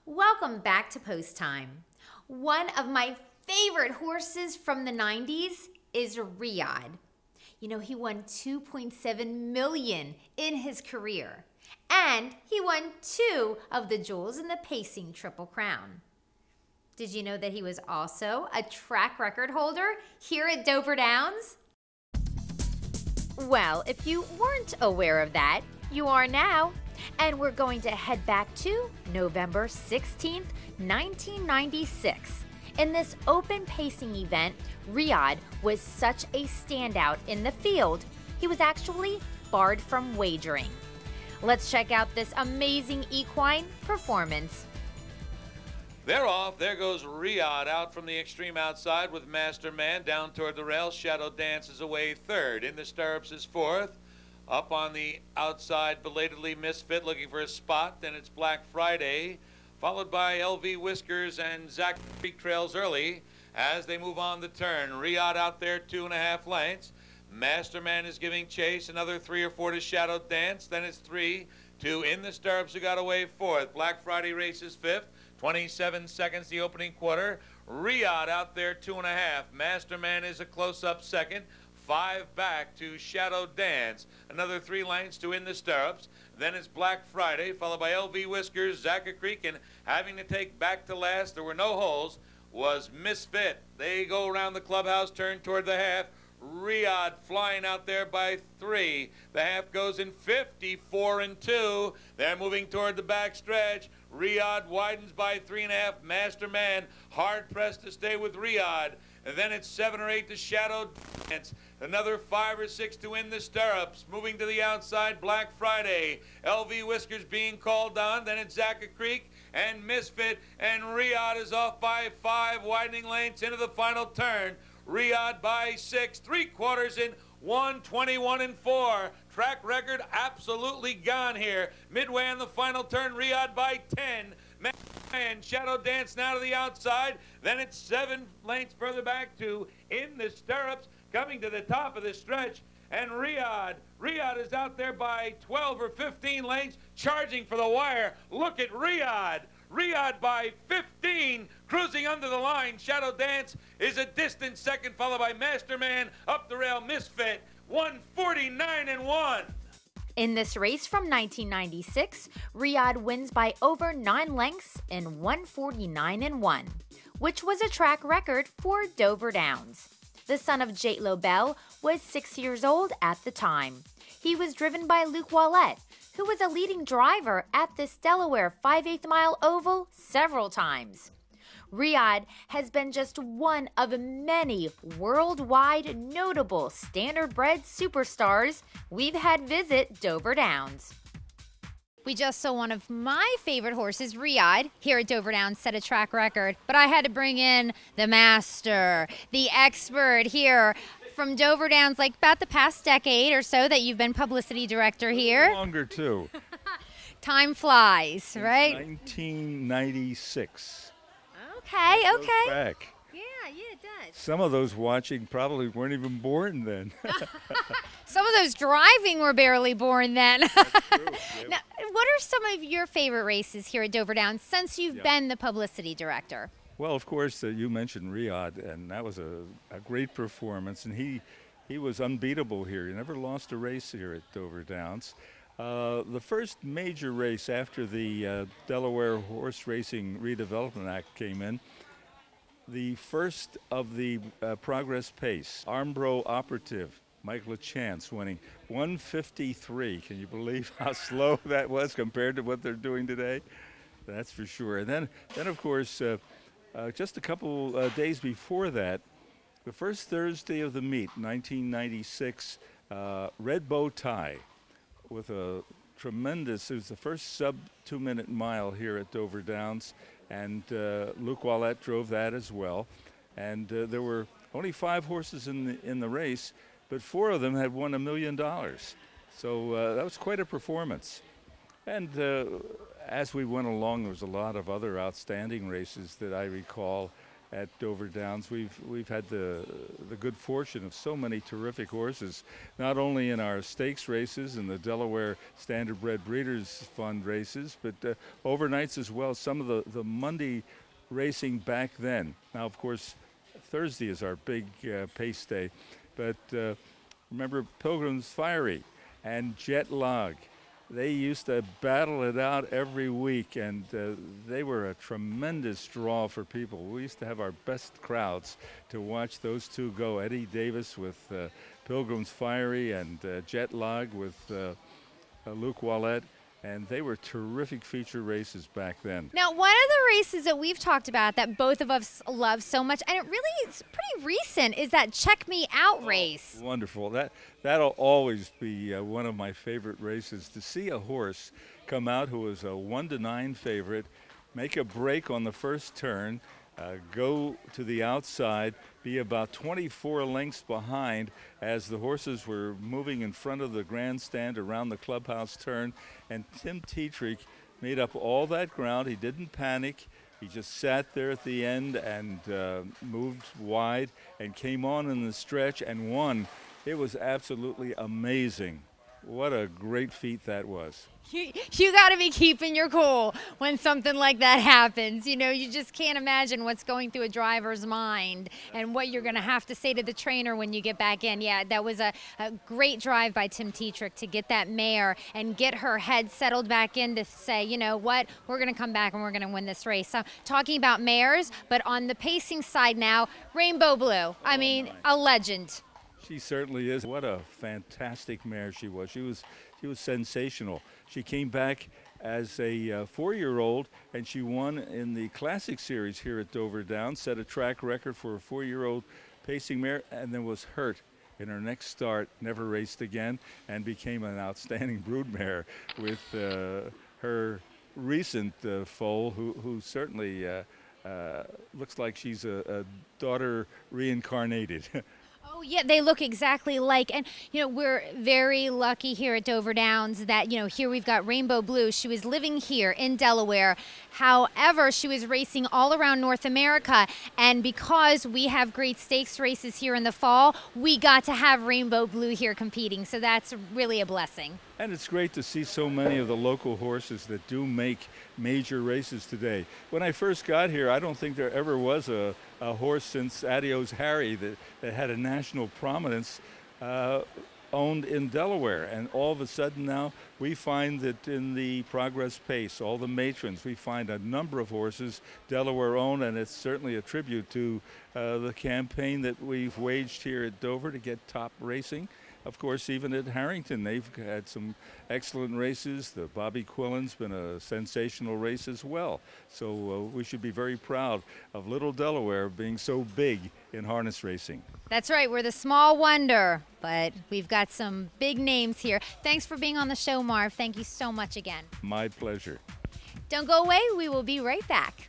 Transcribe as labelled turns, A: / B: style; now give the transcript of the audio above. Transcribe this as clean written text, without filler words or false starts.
A: Welcome back to Post Time. One of my favorite horses from the 90s is Riyadh. You know, he won $2.7 million in his career, and he won 2 of the jewels in the pacing Triple Crown. Did you know that he was also a track record holder here at Dover Downs? Well, if you weren't aware of that, you are now. And we're going to head back to November 16th, 1996. In this open pacing event, Riyadh was such a standout in the field, he was actually barred from wagering. Let's check out this amazing equine performance.
B: They're off. There goes Riyadh out from the extreme outside with Master Man down toward the rail. Shadow dances away third. In the stirrups is fourth. Up on the outside, belatedly Misfit looking for a spot. Then it's Black Friday, followed by LV Whiskers and Zach Creek trails early as they move on the turn. Riyadh out there 2.5 lengths. Masterman is giving chase. Another 3 or 4 to Shadow Dance. Then it's 3, 2 in the stirrups who got away fourth. Black Friday races fifth. 27 seconds the opening quarter. Riyadh out there 2.5. Masterman is a close-up second. 5 back to Shadow Dance. Another 3 lengths to In the Stirrups. Then it's Black Friday, followed by LV Whiskers, Zacca Creek, and having to take back to last, there were no holes, was Misfit. They go around the clubhouse, turn toward the half. Riyadh flying out there by 3. The half goes in 54 and 2. They're moving toward the back stretch. Riyadh widens by 3.5. Masterman hard pressed to stay with Riyadh. And then it's 7 or 8 to Shadow Dance. Another 5 or 6 to In the Stirrups. Moving to the outside, Black Friday. LV Whiskers being called on. Then it's Zacca Creek and Misfit. And Riyadh is off by 5 widening lengths into the final turn. Riyadh by 6, 3/4 in 1:21 and 4. Track record absolutely gone here. Midway on the final turn, Riyadh by 10. And Shadow Dance now to the outside. Then it's 7 lengths further back to In the Stirrups, coming to the top of the stretch. And Riyadh is out there by 12 or 15 lengths, charging for the wire. Look at Riyadh. Riyadh by 15, cruising under the line. Shadow Dance is a distant second, followed by Masterman. Up the rail, Misfit, 149 and 1.
A: In this race from 1996, Riyadh wins by over 9 lengths in 149 and 1, which was a track record for Dover Downs. The son of J. Lobel was 6 years old at the time. He was driven by Luke Wallette, who was a leading driver at this Delaware 5/8 mile oval several times. Riyadh has been just one of many worldwide notable standardbred superstars we've had visit Dover Downs. We just saw one of my favorite horses, Riyadh, here at Dover Downs set a track record, but I had to bring in the master, the expert here from Dover Downs, like about the past decade or so that you've been publicity director here.
C: Longer, too.
A: Time flies, right?
C: 1996.
A: Okay.
C: Back.
A: Yeah, it does.
C: Some of those watching probably weren't even born then.
A: Some of those driving were barely born then.
C: That's true. Yeah.
A: Now, what are some of your favorite races here at Dover Downs since you've been the publicity director?
C: Well, of course, you mentioned Riyadh, and that was a great performance, and he was unbeatable here. He never lost a race here at Dover Downs. The first major race after the Delaware Horse Racing Redevelopment Act came in, the first of the Progress Pace, Armbro Operative, Mike LaChance winning 153. Can you believe how slow that was compared to what they're doing today? That's for sure. And then of course, just a couple days before that, the first Thursday of the meet, 1996, Red Bow Tie, with a tremendous, it was the first sub-2-minute mile here at Dover Downs, and Luke Wallette drove that as well. And there were only 5 horses in the race, but 4 of them had won $1 million. So that was quite a performance. And as we went along, there was a lot of other outstanding races that I recall. at Dover Downs. We've had the good fortune of so many terrific horses, not only in our stakes races and the Delaware Standardbred Breeders' Fund races, but overnights as well. Some of the Monday racing back then. Now, of course, Thursday is our big pace day, but remember Pilgrim's Fiery and Jet Log. They used to battle it out every week, and they were a tremendous draw for people. We used to have our best crowds to watch those two go. Eddie Davis with Pilgrim's Fiery and Jet Log with Luke Wallette. And they were terrific feature races back then.
A: Now, one of the races that we've talked about that both of us love so much, and it really is pretty recent, is that Check Me Out race.
C: Wonderful. That'll always be one of my favorite races. To see a horse come out who was a 1-9 favorite, make a break on the first turn, go to the outside, be about 24 lengths behind as the horses were moving in front of the grandstand around the clubhouse turn. And Tim Tetrick made up all that ground. He didn't panic. He just sat there at the end and moved wide and came on in the stretch and won. It was absolutely amazing. What a great feat that was.
A: You got to be keeping your cool when something like that happens. You know, you just can't imagine what's going through a driver's mind and what you're going to have to say to the trainer when you get back in. Yeah, that was a great drive by Tim Tetrick to get that mare and get her head settled back in to say, you know what, we're going to come back and we're going to win this race. So, talking about mares, but on the pacing side now, Rainbow Blue. I mean, a legend.
C: She certainly is. What a fantastic mare she was. She was sensational. She came back as a 4-year-old, and she won in the Classic Series here at Dover Downs, set a track record for a 4-year-old pacing mare, and then was hurt in her next start, never raced again, and became an outstanding broodmare with her recent foal, who certainly looks like she's a daughter reincarnated.
A: Oh, yeah, they look exactly like, and, you know, we're very lucky here at Dover Downs that, you know, here we've got Rainbow Blue. She was living here in Delaware. However, she was racing all around North America, and because we have great stakes races here in the fall, we got to have Rainbow Blue here competing, so that's really a blessing.
C: And it's great to see so many of the local horses that do make major races today. When I first got here, I don't think there ever was a horse since Adios Harry that had a national prominence owned in Delaware. And all of a sudden now we find that in the Progress Pace, all the matrons, we find a number of horses Delaware owned, and it's certainly a tribute to the campaign that we've waged here at Dover to get top racing. Of course, even at Harrington, they've had some excellent races. The Bobby Quillen's been a sensational race as well. So we should be very proud of Little Delaware being so big in harness racing.
A: That's right. We're the small wonder, but we've got some big names here. Thanks for being on the show, Marv. Thank you so much again.
C: My pleasure.
A: Don't go away. We will be right back.